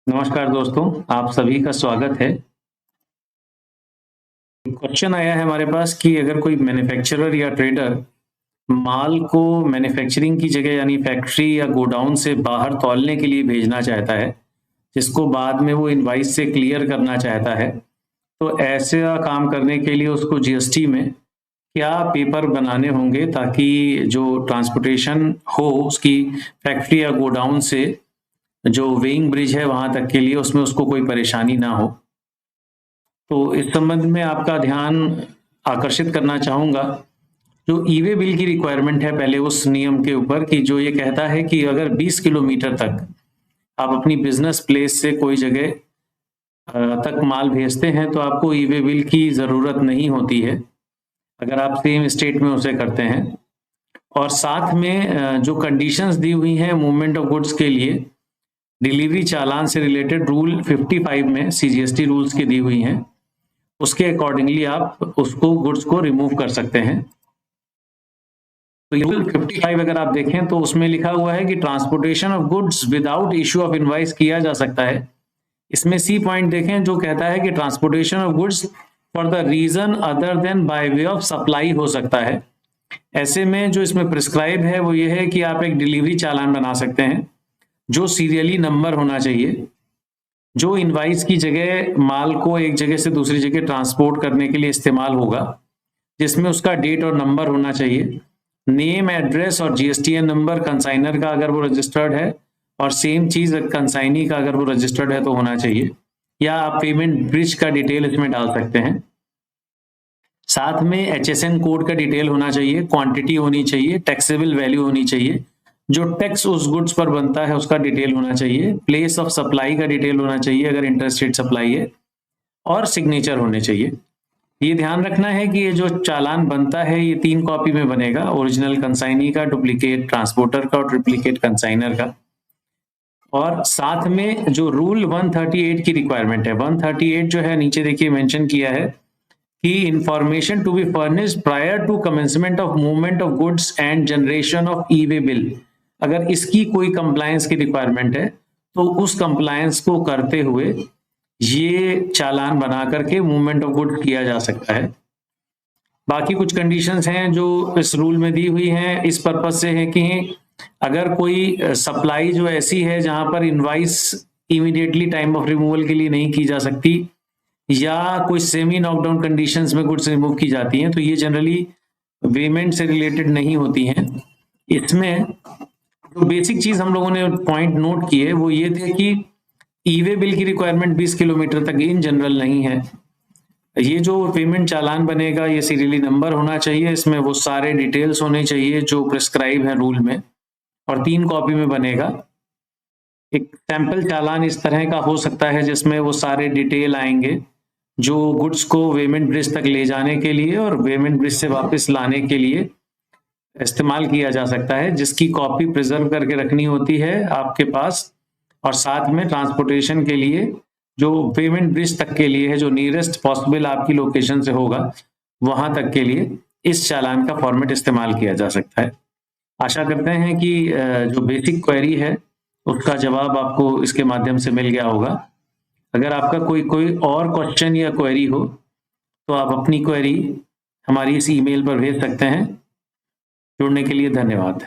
नमस्कार दोस्तों, आप सभी का स्वागत है। क्वेश्चन आया है हमारे पास कि अगर कोई मैन्युफैक्चरर या ट्रेडर माल को मैन्युफैक्चरिंग की जगह यानी फैक्ट्री या गोडाउन से बाहर तौलने के लिए भेजना चाहता है, जिसको बाद में वो इनवॉइस से क्लियर करना चाहता है, तो ऐसा काम करने के लिए उसको जीएसटी में क्या पेपर बनाने होंगे ताकि जो ट्रांसपोर्टेशन हो उसकी फैक्ट्री या गोडाउन से जो वेइंग ब्रिज है वहां तक के लिए उसमें उसको कोई परेशानी ना हो। तो इस संबंध में आपका ध्यान आकर्षित करना चाहूंगा। जो ई वे बिल की रिक्वायरमेंट है पहले उस नियम के ऊपर कि जो ये कहता है कि अगर 20 किलोमीटर तक आप अपनी बिजनेस प्लेस से कोई जगह तक माल भेजते हैं तो आपको ई वे बिल की ज़रूरत नहीं होती है अगर आप सेम स्टेट में उसे करते हैं। और साथ में जो कंडीशंस दी हुई हैं मूवमेंट ऑफ गुड्स के लिए डिलीवरी चालान से रिलेटेड रूल 55 में सीजीएसटी रूल्स की दी हुई हैं, उसके अकॉर्डिंगली आप उसको गुड्स को रिमूव कर सकते हैं। तो रूल 55 अगर आप देखें तो उसमें लिखा हुआ है कि transportation of goods without issue of invoice किया जा सकता है। इसमें सी पॉइंट देखें जो कहता है कि transportation of goods for the reason other than by way of supply हो सकता है। ऐसे में जो इसमें प्रिस्क्राइब है वो ये है कि आप एक डिलीवरी चालान बना सकते हैं जो सीरियली नंबर होना चाहिए, जो इनवाइस की जगह माल को एक जगह से दूसरी जगह ट्रांसपोर्ट करने के लिए इस्तेमाल होगा, जिसमें उसका डेट और नंबर होना चाहिए, नेम, एड्रेस और जीएसटीएन नंबर कंसाइनर का अगर वो रजिस्टर्ड है, और सेम चीज कंसाइनी का अगर वो रजिस्टर्ड है तो होना चाहिए, या आप पेमेंट ब्रिज का डिटेल इसमें डाल सकते हैं। साथ में एचएसएन कोड का डिटेल होना चाहिए, क्वांटिटी होनी चाहिए, टैक्सेबल वैल्यू होनी चाहिए, जो टैक्स उस गुड्स पर बनता है उसका डिटेल होना चाहिए, प्लेस ऑफ सप्लाई का डिटेल होना चाहिए अगर इंटरस्टेट सप्लाई है, और सिग्नेचर होने चाहिए। ये ध्यान रखना है कि ये जो चालान बनता है ये 3 कॉपी में बनेगा, ओरिजिनल कंसाइनी का, डुप्लीकेट ट्रांसपोर्टर का और ट्रिप्लीकेट कंसाइनर का। और साथ में जो रूल 138 की रिक्वायरमेंट है, 138 जो है नीचे देखिए मेंशन किया है कि information to be furnished prior to commencement of movement of goods and generation of e way bill. अगर इसकी कोई कंप्लायंस की रिक्वायरमेंट है तो उस कंप्लायंस को करते हुए ये चालान बना करके मूवमेंट ऑफ गुड्स किया जा सकता है। बाकी कुछ कंडीशंस हैं जो इस रूल में दी हुई हैं, इस पर्पज से है कि अगर कोई सप्लाई जो ऐसी है जहां पर invoice immediately time of removal के लिए नहीं की जा सकती, या कोई सेमी नॉकडाउन कंडीशंस में गुड्स रिमूव की जाती हैं, तो ये जनरली पेमेंट से रिलेटेड नहीं होती हैं। इसमें जो बेसिक चीज हम लोगों ने पॉइंट नोट किए वो ये थे कि ई वे बिल की रिक्वायरमेंट 20 किलोमीटर तक इन जनरल नहीं है। ये जो पेमेंट चालान बनेगा ये सीरियली नंबर होना चाहिए, इसमें वो सारे डिटेल्स होने चाहिए जो प्रिस्क्राइब है रूल में, और 3 कॉपी में बनेगा। एक सैंपल चालान इस तरह का हो सकता है जिसमें वो सारे डिटेल आएंगे जो गुड्स को वेमेंट ब्रिज तक ले जाने के लिए और वेमेंट ब्रिज से वापस लाने के लिए इस्तेमाल किया जा सकता है, जिसकी कॉपी प्रिजर्व करके रखनी होती है आपके पास। और साथ में ट्रांसपोर्टेशन के लिए जो पेमेंट ब्रिज तक के लिए है, जो नियरेस्ट पॉसिबल आपकी लोकेशन से होगा वहां तक के लिए इस चालान का फॉर्मेट इस्तेमाल किया जा सकता है। आशा करते हैं कि जो बेसिक क्वेरी है उसका जवाब आपको इसके माध्यम से मिल गया होगा। अगर आपका कोई और क्वेश्चन या क्वेरी हो तो आप अपनी क्वेरी हमारी इस ईमेल पर भेज सकते हैं। जुड़ने के लिए धन्यवाद।